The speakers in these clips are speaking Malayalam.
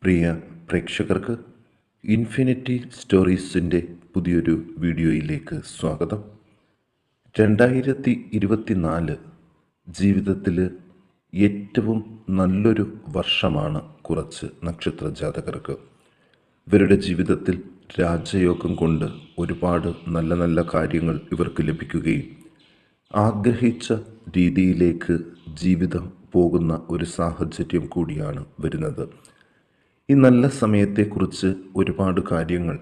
പ്രിയ പ്രേക്ഷകർക്ക് ഇൻഫിനിറ്റി സ്റ്റോറീസിൻ്റെ പുതിയൊരു വീഡിയോയിലേക്ക് സ്വാഗതം. 2024 ജീവിതത്തിൽ ഏറ്റവും നല്ലൊരു വർഷമാണ് കുറച്ച് നക്ഷത്ര ജാതകർക്ക്. ഇവരുടെ ജീവിതത്തിൽ രാജയോഗം കൊണ്ട് ഒരുപാട് നല്ല നല്ല കാര്യങ്ങൾ ഇവർക്ക് ലഭിക്കുകയും ആഗ്രഹിച്ച രീതിയിലേക്ക് ജീവിതം പോകുന്ന ഒരു സാഹചര്യം കൂടിയാണ് വരുന്നത്. ഈ നല്ല സമയത്തെക്കുറിച്ച് ഒരുപാട് കാര്യങ്ങൾ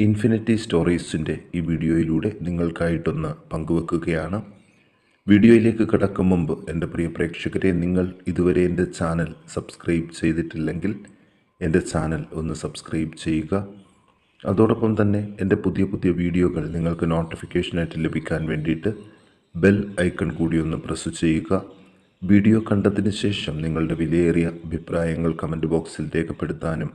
ഇൻഫിനിറ്റി സ്റ്റോറീസിൻ്റെ ഈ വീഡിയോയിലൂടെ നിങ്ങൾക്കായിട്ടൊന്ന് പങ്കുവെക്കുകയാണ്. വീഡിയോയിലേക്ക് കടക്കും മുമ്പ് എൻ്റെ പ്രിയ പ്രേക്ഷകരെ, നിങ്ങൾ ഇതുവരെ എൻ്റെ ചാനൽ സബ്സ്ക്രൈബ് ചെയ്തിട്ടില്ലെങ്കിൽ എൻ്റെ ചാനൽ ഒന്ന് സബ്സ്ക്രൈബ് ചെയ്യുക. അതോടൊപ്പം തന്നെ എൻ്റെ പുതിയ പുതിയ വീഡിയോകൾ നിങ്ങൾക്ക് നോട്ടിഫിക്കേഷനായിട്ട് ലഭിക്കാൻ വേണ്ടിയിട്ട് ബെൽ ഐക്കൺ കൂടി ഒന്ന് പ്രസ് ചെയ്യുക. വീഡിയോ കണ്ടതിന് ശേഷം നിങ്ങളുടെ വിലയേറിയ അഭിപ്രായങ്ങൾ കമൻറ്റ് ബോക്സിൽ രേഖപ്പെടുത്താനും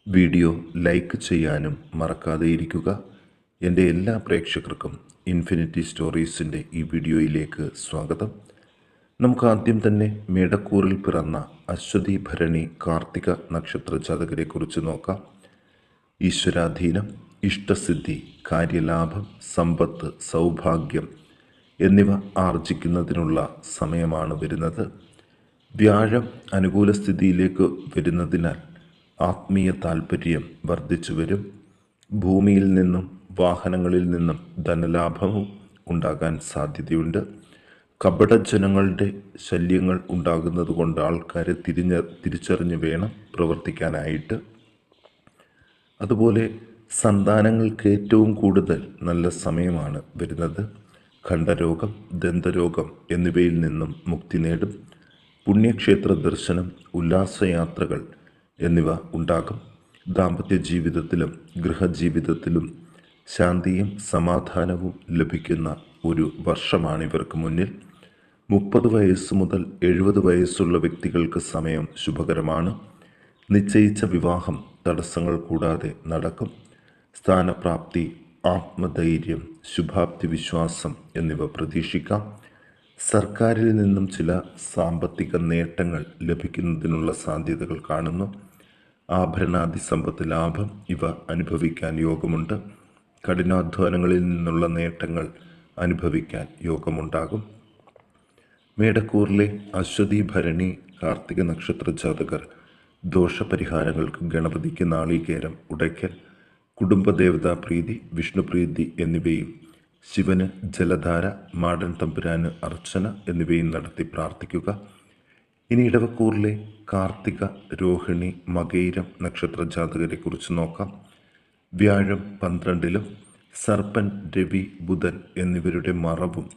വീഡിയോ ലൈക്ക് ചെയ്യാനും മറക്കാതെ ഇരിക്കുക. എൻ്റെ എല്ലാ പ്രേക്ഷകർക്കും ഇൻഫിനിറ്റി സ്റ്റോറീസിൻ്റെ ഈ വീഡിയോയിലേക്ക് സ്വാഗതം. നമുക്ക് ആദ്യം തന്നെ മേടക്കൂറിൽ പിറന്ന അശ്വതി ഭരണി കാർത്തിക നക്ഷത്ര ജാതകരെക്കുറിച്ച് നോക്കാം. ഈശ്വരാധീനം, ഇഷ്ടസിദ്ധി, കാര്യലാഭം, സമ്പത്ത്, സൗഭാഗ്യം എന്നിവ ആർജിക്കുന്നതിനുള്ള സമയമാണ് വരുന്നത്. വ്യാഴം അനുകൂല സ്ഥിതിയിലേക്ക് വരുന്നതിനാൽ ആത്മീയ താൽപ്പര്യം വർദ്ധിച്ചു വരും. ഭൂമിയിൽ നിന്നും വാഹനങ്ങളിൽ നിന്നും ധനലാഭവും ഉണ്ടാകാൻ സാധ്യതയുണ്ട്. കപടജനങ്ങളുടെ ശല്യങ്ങൾ ഉണ്ടാകുന്നത് കൊണ്ട് ആൾക്കാരെ തിരിച്ചറിഞ്ഞ് വേണം പ്രവർത്തിക്കാനായിട്ട്. അതുപോലെ സന്താനങ്ങൾക്ക് ഏറ്റവും കൂടുതൽ നല്ല സമയമാണ് വരുന്നത്. ഖണ്ഡരോഗം, ദന്തരോഗം എന്നിവയിൽ നിന്നും മുക്തി നേടും. പുണ്യക്ഷേത്ര ദർശനം, ഉല്ലാസയാത്രകൾ എന്നിവ ഉണ്ടാകും. ദാമ്പത്യ ജീവിതത്തിലും ഗൃഹജീവിതത്തിലും ശാന്തിയും സമാധാനവും ലഭിക്കുന്ന ഒരു വർഷമാണ് ഇവർക്ക് മുന്നിൽ. 30 വയസ്സ് മുതൽ 70 വയസ്സുള്ള വ്യക്തികൾക്ക് സമയം ശുഭകരമാണ്. നിശ്ചയിച്ച വിവാഹം തടസ്സങ്ങൾ കൂടാതെ നടക്കും. സ്ഥാനപ്രാപ്തി, ആത്മധൈര്യം, ശുഭാപ്തി വിശ്വാസം എന്നിവ പ്രതീക്ഷിക്കാം. സർക്കാരിൽ നിന്നും ചില സാമ്പത്തിക നേട്ടങ്ങൾ ലഭിക്കുന്നതിനുള്ള സാധ്യതകൾ കാണുന്നു. ആഭരണാദി സമ്പത്ത് ലാഭം ഇവ അനുഭവിക്കാൻ യോഗമുണ്ട്. കഠിനാധ്വാനങ്ങളിൽ നിന്നുള്ള നേട്ടങ്ങൾ അനുഭവിക്കാൻ യോഗമുണ്ടാകും. മേടക്കൂറിലെ അശ്വതി ഭരണി കാർത്തിക നക്ഷത്ര ജാതകർ ദോഷപരിഹാരങ്ങൾക്ക് ഗണപതിക്ക് നാളികേരം ഉടയ്ക്കൽ, കുടുംബദേവതാ പ്രീതി, വിഷ്ണുപ്രീതി എന്നിവയും ശിവന് ജലധാര, മാടൻ തമ്പുരാന് അർച്ചന എന്നിവയും നടത്തി പ്രാർത്ഥിക്കുക. ഇനി ഇടവക്കൂറിലെ കാർത്തിക, രോഹിണി, മകയിരം നക്ഷത്ര ജാതകരെ കുറിച്ച് നോക്കാം. വ്യാഴം 12-ലും സർപ്പൻ, രവി, ബുധൻ എന്നിവരുടെ മറവും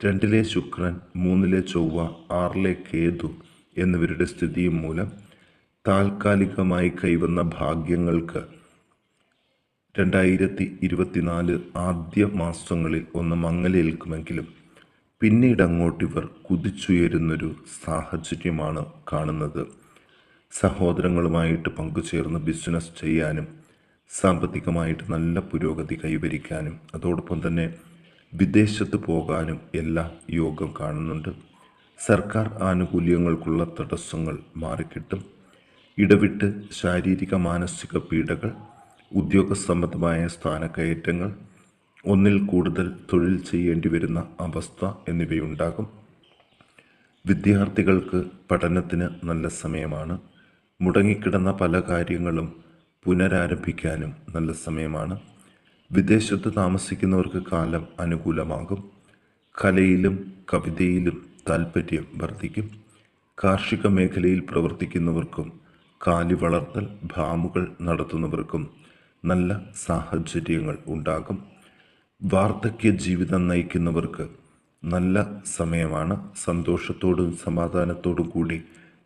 2-ലെ ശുക്രൻ, 3-ലെ ചൊവ്വ, 6-ലെ കേതു എന്നിവരുടെ സ്ഥിതിയും മൂലം താൽക്കാലികമായി കൈവന്ന ഭാഗ്യങ്ങൾക്ക് 2024 ആദ്യ മാസങ്ങളിൽ ഒന്ന് മങ്ങലേൽക്കുമെങ്കിലും പിന്നീട് അങ്ങോട്ടിവർ കുതിച്ചുയരുന്നൊരു സാഹചര്യമാണ് കാണുന്നത്. സഹോദരങ്ങളുമായിട്ട് പങ്കുചേർന്ന് ബിസിനസ് ചെയ്യാനും സാമ്പത്തികമായിട്ട് നല്ല പുരോഗതി കൈവരിക്കാനും അതോടൊപ്പം തന്നെ വിദേശത്ത് പോകാനും എല്ലാം യോഗം കാണുന്നുണ്ട്. സർക്കാർ ആനുകൂല്യങ്ങൾക്കുള്ള തടസ്സങ്ങൾ മാറിക്കിട്ടും. ഇടവിട്ട് ശാരീരിക മാനസിക പീഡകൾ, ഉദ്യോഗസംബന്ധമായ സ്ഥാനക്കയറ്റങ്ങൾ, ഒന്നിൽ കൂടുതൽ തൊഴിൽ ചെയ്യേണ്ടി വരുന്ന അവസ്ഥ എന്നിവയുണ്ടാകും. വിദ്യാർത്ഥികൾക്ക് പഠനത്തിന് നല്ല സമയമാണ്. മുടങ്ങിക്കിടന്ന പല കാര്യങ്ങളും പുനരാരംഭിക്കാനും നല്ല സമയമാണ്. വിദേശത്ത് താമസിക്കുന്നവർക്ക് കാലം അനുകൂലമാകും. കലയിലും കവിതയിലും താൽപ്പര്യം വർദ്ധിക്കും. കാർഷിക മേഖലയിൽ പ്രവർത്തിക്കുന്നവർക്കും കാലി വളർത്തൽ, ഫാമുകൾ നടത്തുന്നവർക്കും നല്ല സാഹചര്യങ്ങൾ ഉണ്ടാകും. വാർദ്ധക്യ ജീവിതം നയിക്കുന്നവർക്ക് നല്ല സമയമാണ്. സന്തോഷത്തോടും സമാധാനത്തോടും കൂടി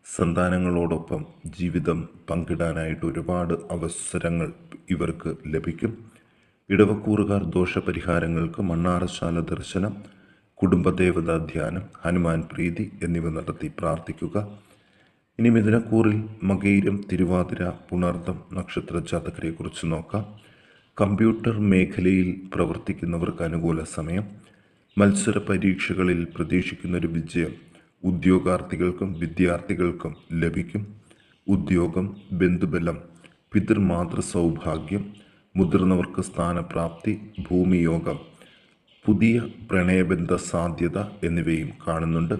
സന്താനങ്ങളോടൊപ്പം ജീവിതം പങ്കിടാനായിട്ട് ഒരുപാട് അവസരങ്ങൾ ഇവർക്ക് ലഭിക്കും. ഇടവക്കൂറുകാർ ദോഷപരിഹാരങ്ങൾക്ക് മണ്ണാറശാല ദർശനം, കുടുംബദേവതാ ധ്യാനം, ഹനുമാൻ പ്രീതി എന്നിവ നടത്തി പ്രാർത്ഥിക്കുക. ഇനി മിഥുനക്കൂറിൽ മകയിരം, തിരുവാതിര, പുണർദം നക്ഷത്ര ജാതകരെ കുറിച്ച് നോക്കാം. കമ്പ്യൂട്ടർ മേഖലയിൽ പ്രവർത്തിക്കുന്നവർക്ക് അനുകൂല സമയം. മത്സര പരീക്ഷകളിൽ പ്രതീക്ഷിക്കുന്നൊരു വിജയം ഉദ്യോഗാർത്ഥികൾക്കും വിദ്യാർത്ഥികൾക്കും ലഭിക്കും. ഉദ്യോഗം, ബന്ധുബലം, പിതൃമാതൃ സൗഭാഗ്യം, മുതിർന്നവർക്ക് സ്ഥാനപ്രാപ്തി, ഭൂമിയോഗം, പുതിയ പ്രണയബന്ധ സാധ്യത എന്നിവയും കാണുന്നുണ്ട്.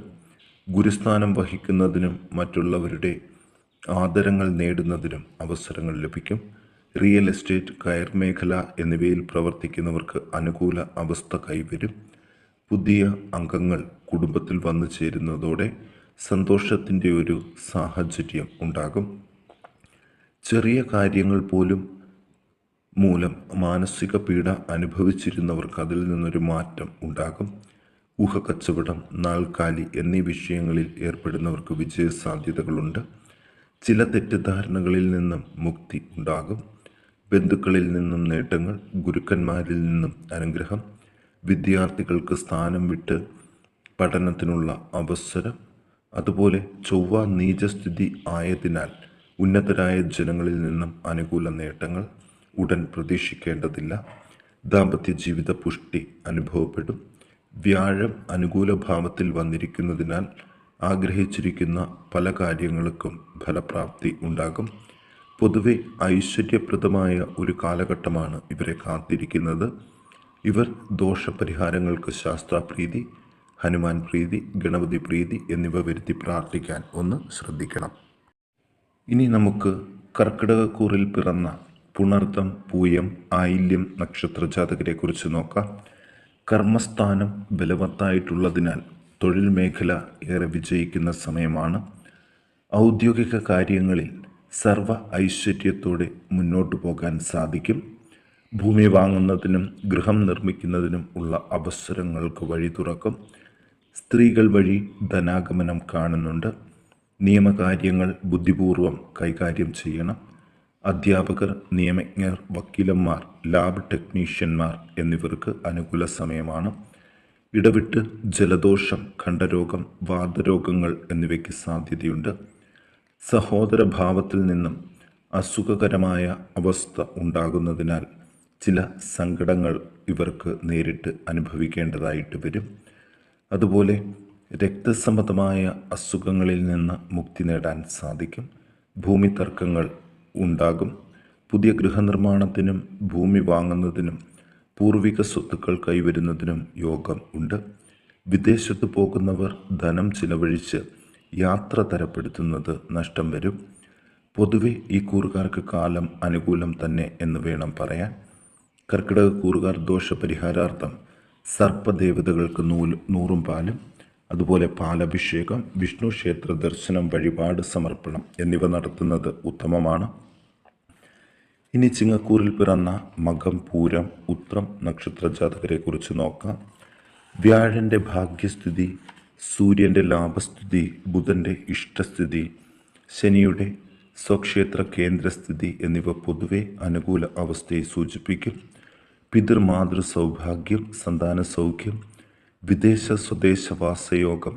ഗുരുസ്ഥാനം വഹിക്കുന്നതിനും മറ്റുള്ളവരുടെ ആദരങ്ങൾ നേടുന്നതിനും അവസരങ്ങൾ ലഭിക്കും. റിയൽ എസ്റ്റേറ്റ്, കയർ മേഖല എന്നിവയിൽ പ്രവർത്തിക്കുന്നവർക്ക് അനുകൂല അവസ്ഥ കൈവരും. പുതിയ അംഗങ്ങൾ കുടുംബത്തിൽ വന്നു ചേരുന്നതോടെ സന്തോഷത്തിൻ്റെ ഒരു സാഹചര്യം ഉണ്ടാകും. ചെറിയ കാര്യങ്ങൾ പോലും മൂലം മാനസിക പീഡ അനുഭവിച്ചിരുന്നവർക്ക് അതിൽ നിന്നൊരു മാറ്റം ഉണ്ടാകും. ഊഹക്കച്ചവടം, നാൽക്കാലി എന്നീ വിഷയങ്ങളിൽ ഏർപ്പെടുന്നവർക്ക് വിജയസാധ്യതകളുണ്ട്. ചില തെറ്റിദ്ധാരണകളിൽ നിന്നും മുക്തി ഉണ്ടാകും. ബന്ധുക്കളിൽ നിന്നും നേട്ടങ്ങൾ, ഗുരുക്കന്മാരിൽ നിന്നും അനുഗ്രഹം, വിദ്യാർത്ഥികൾക്ക് സ്ഥാനം വിട്ട് പഠനത്തിനുള്ള അവസരം. അതുപോലെ ചൊവ്വ നീചസ്ഥിതി ആയതിനാൽ ഉന്നതരായ ജനങ്ങളിൽ നിന്നും അനുകൂല നേട്ടങ്ങൾ ഉടൻ പ്രതീക്ഷിക്കേണ്ടതില്ല. ദാമ്പത്യ ജീവിത പുഷ്ടി അനുഭവപ്പെടും. വ്യാഴം അനുകൂല ഭാവത്തിൽ വന്നിരിക്കുന്നതിനാൽ ആഗ്രഹിച്ചിരിക്കുന്ന പല കാര്യങ്ങൾക്കും ഫലപ്രാപ്തി ഉണ്ടാകും. പൊതുവെ ഐശ്വര്യപ്രദമായ ഒരു കാലഘട്ടമാണ് ഇവരെ കാത്തിരിക്കുന്നത്. ഇവർ ദോഷപരിഹാരങ്ങൾക്ക് ശാസ്താപ്രീതി, ഹനുമാൻ പ്രീതി, ഗണപതി പ്രീതി എന്നിവ വരുത്തി പ്രാർത്ഥിക്കാൻ ഒന്ന് ശ്രദ്ധിക്കണം. ഇനി നമുക്ക് കർക്കിടകക്കൂറിൽ പിറന്ന പുണർതം, പൂയം, ആയില്യം നക്ഷത്ര ജാതകരെ കുറിച്ച് നോക്കാം. കർമ്മസ്ഥാനം ബലവത്തായിട്ടുള്ളതിനാൽ തൊഴിൽ മേഖല ഏറെ വിജയിക്കുന്ന സമയമാണ്. ഔദ്യോഗിക കാര്യങ്ങളിൽ സർവ ഐശ്വര്യത്തോടെ മുന്നോട്ടു പോകാൻ സാധിക്കും. ഭൂമി വാങ്ങുന്നതിനും ഗൃഹം നിർമ്മിക്കുന്നതിനും ഉള്ള അവസരങ്ങൾക്ക് വഴി തുറക്കും. സ്ത്രീകൾ വഴി ധനാഗമനം കാണുന്നുണ്ട്. നിയമകാര്യങ്ങൾ ബുദ്ധിപൂർവം കൈകാര്യം ചെയ്യണം. അധ്യാപകർ, നിയമജ്ഞർ, വക്കീലന്മാർ, ലാബ് ടെക്നീഷ്യന്മാർ എന്നിവർക്ക് അനുകൂല സമയമാണ്. ഇടവിട്ട് ജലദോഷം, ഖണ്ഡരോഗം, വാതരോഗങ്ങൾ എന്നിവയ്ക്ക് സാധ്യതയുണ്ട്. സഹോദരഭാവത്തിൽ നിന്നും അസുഖകരമായ അവസ്ഥ ഉണ്ടാകുന്നതിനാൽ ചില സങ്കടങ്ങൾ ഇവർക്ക് നേരിട്ട് അനുഭവിക്കേണ്ടതായിട്ട് വരും. അതുപോലെ രക്തസംബന്ധമായ അസുഖങ്ങളിൽ നിന്ന് മുക്തി നേടാൻ സാധിക്കും. ഭൂമി തർക്കങ്ങൾ ഉണ്ടാകും. പുതിയ ഗൃഹനിർമ്മാണത്തിനും ഭൂമി വാങ്ങുന്നതിനും പൂർവിക സ്വത്തുക്കൾ കൈവരുന്നതിനും യോഗം ഉണ്ട്. വിദേശത്ത് പോകുന്നവർ ധനം ചിലവഴിച്ച് യാത്ര തരപ്പെടുത്തുന്നത് നഷ്ടം വരും. പൊതുവെ ഈ കൂറുകാർക്ക് കാലം അനുകൂലം തന്നെ എന്ന് വേണം പറയാൻ. കർക്കിടക കൂറുകാർ ദോഷപരിഹാരാർത്ഥം സർപ്പദേവതകൾക്ക് നൂറും പാലും, അതുപോലെ പാലഭിഷേകം, വിഷ്ണു ക്ഷേത്ര ദർശനം, വഴിപാട് സമർപ്പണം എന്നിവ നടത്തുന്നത് ഉത്തമമാണ്. ഇനി ചിങ്ങക്കൂറിൽ പിറന്ന മകം, പൂരം, ഉത്രം നക്ഷത്ര ജാതകരെ കുറിച്ച് നോക്കാം. വ്യാഴൻ്റെ ഭാഗ്യസ്ഥിതി, സൂര്യൻ്റെ ലാഭസ്ഥിതി, ബുധൻ്റെ ഇഷ്ടസ്ഥിതി, ശനിയുടെ സ്വക്ഷേത്ര കേന്ദ്രസ്ഥിതി എന്നിവ പൊതുവെ അനുകൂല അവസ്ഥയെ സൂചിപ്പിക്കും. പിതൃമാതൃ സൗഭാഗ്യം, സന്താന സൗഖ്യം, വിദേശ സ്വദേശവാസയോഗം,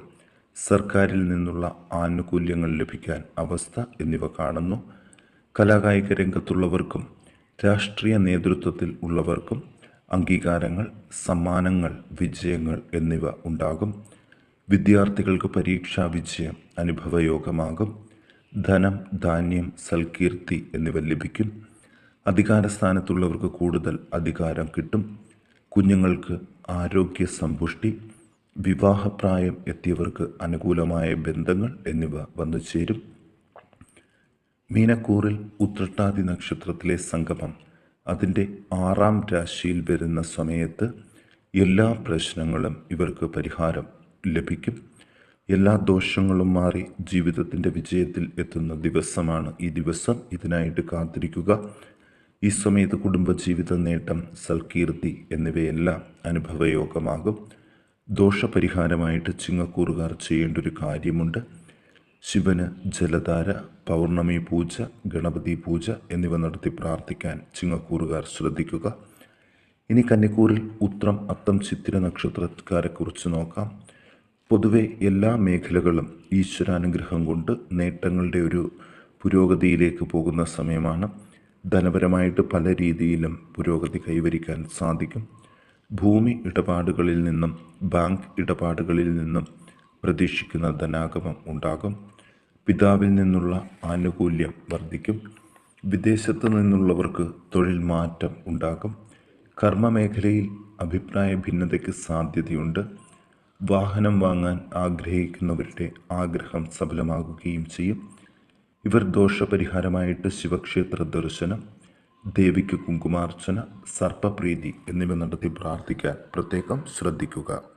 സർക്കാരിൽ നിന്നുള്ള ആനുകൂല്യങ്ങൾ ലഭിക്കാൻ അവസ്ഥ എന്നിവ കാണുന്നു. കലാകായിക രംഗത്തുള്ളവർക്കും രാഷ്ട്രീയ നേതൃത്വത്തിൽ ഉള്ളവർക്കും അംഗീകാരങ്ങൾ, സമ്മാനങ്ങൾ, വിജയങ്ങൾ എന്നിവ ഉണ്ടാകും. വിദ്യാർത്ഥികൾക്ക് പരീക്ഷാ വിജയം അനുഭവയോഗമാകും. ധനം, ധാന്യം, സൽകീർത്തി എന്നിവ ലഭിക്കും. അധികാരസ്ഥാനത്തുള്ളവർക്ക് കൂടുതൽ അധികാരം കിട്ടും. കുഞ്ഞുങ്ങൾക്ക് ആരോഗ്യ സമ്പുഷ്ടി, വിവാഹപ്രായം എത്തിയവർക്ക് അനുകൂലമായ ബന്ധങ്ങൾ എന്നിവ വന്നു ചേരും. മീനക്കൂറിൽ ഉത്രട്ടാതി നക്ഷത്രത്തിലെ സംഗമം അതിൻ്റെ 6ാം രാശിയിൽ വരുന്ന സമയത്ത് എല്ലാ പ്രശ്നങ്ങളും ഇവർക്ക് പരിഹാരം ലഭിക്കും. എല്ലാ ദോഷങ്ങളും മാറി ജീവിതത്തിൻ്റെ വിജയത്തിൽ എത്തുന്ന ദിവസമാണ് ഈ ദിവസം. ഇതിനായിട്ട് കാത്തിരിക്കുക. ഈ സമയത്ത് കുടുംബജീവിത നേട്ടം, സൽകീർത്തി എന്നിവയെല്ലാം അനുഭവയോഗമാകും. ദോഷപരിഹാരമായിട്ട് ചിങ്ങക്കൂറുകാർ ചെയ്യേണ്ട ഒരു കാര്യമുണ്ട്. ശിവന് ജലധാര, പൗർണമി പൂജ, ഗണപതി പൂജ എന്നിവ നടത്തി പ്രാർത്ഥിക്കാൻ ചിങ്ങക്കൂറുകാർ ശ്രദ്ധിക്കുക. ഇനി കന്നിക്കൂറിൽ ഉത്രം, അത്തം, ചിത്തിര നക്ഷത്രക്കാരെക്കുറിച്ച് നോക്കാം. പൊതുവെ എല്ലാ മേഖലകളും ഈശ്വരാനുഗ്രഹം കൊണ്ട് നേട്ടങ്ങളുടെ ഒരു പുരോഗതിയിലേക്ക് പോകുന്ന സമയമാണ്. ധനപരമായിട്ട് പല രീതിയിലും പുരോഗതി കൈവരിക്കാൻ സാധിക്കും. ഭൂമി ഇടപാടുകളിൽ നിന്നും ബാങ്ക് ഇടപാടുകളിൽ നിന്നും പ്രതീക്ഷിക്കുന്ന ധനാഗമം ഉണ്ടാകും. പിതാവിൽ നിന്നുള്ള ആനുകൂല്യം വർദ്ധിക്കും. വിദേശത്തു നിന്നുള്ളവർക്ക് തൊഴിൽ മാറ്റം ഉണ്ടാകും. കർമ്മമേഖലയിൽ അഭിപ്രായ ഭിന്നതയ്ക്ക് സാധ്യതയുണ്ട്. വാഹനം വാങ്ങാൻ ആഗ്രഹിക്കുന്നവരുടെ ആഗ്രഹം സഫലമാകുകയും ചെയ്യും. ഇവർ ദോഷപരിഹാരമായിട്ട് ശിവക്ഷേത്ര ദർശനം, ദേവിക്ക് കുങ്കുമാർച്ചന, സർപ്പപ്രീതി എന്നിവ നടത്തി പ്രാർത്ഥിക്കാൻ പ്രത്യേകം ശ്രദ്ധിക്കുക.